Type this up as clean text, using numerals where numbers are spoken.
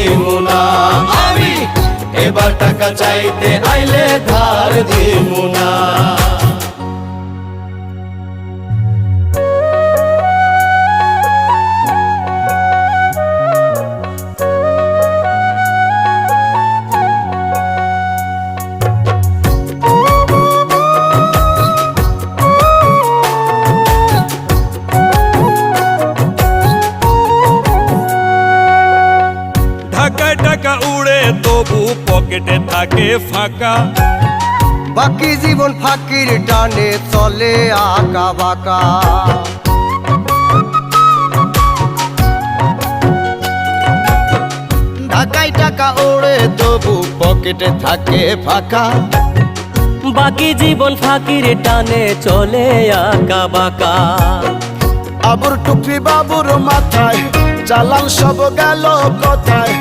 দিমুনা আমি, এবার টাকা চাইতে আইলে ধার দিমুনা। ঢাকায় টাকা উড়ে তবু পকেটে থাকে ফাঁকা, বাকি জীবন ফাঁকির টানে চলে আঁকা বাঁকা। ঢাকায় টাকা ওড়ে তবু পকেটে থাকে ফাঁকা, বাকি জীবন ফাঁকির টানে চলে আঁকা বাঁকা। আবুর টুপি বাবুর মাথায়, চালান সব গেল কোথায়।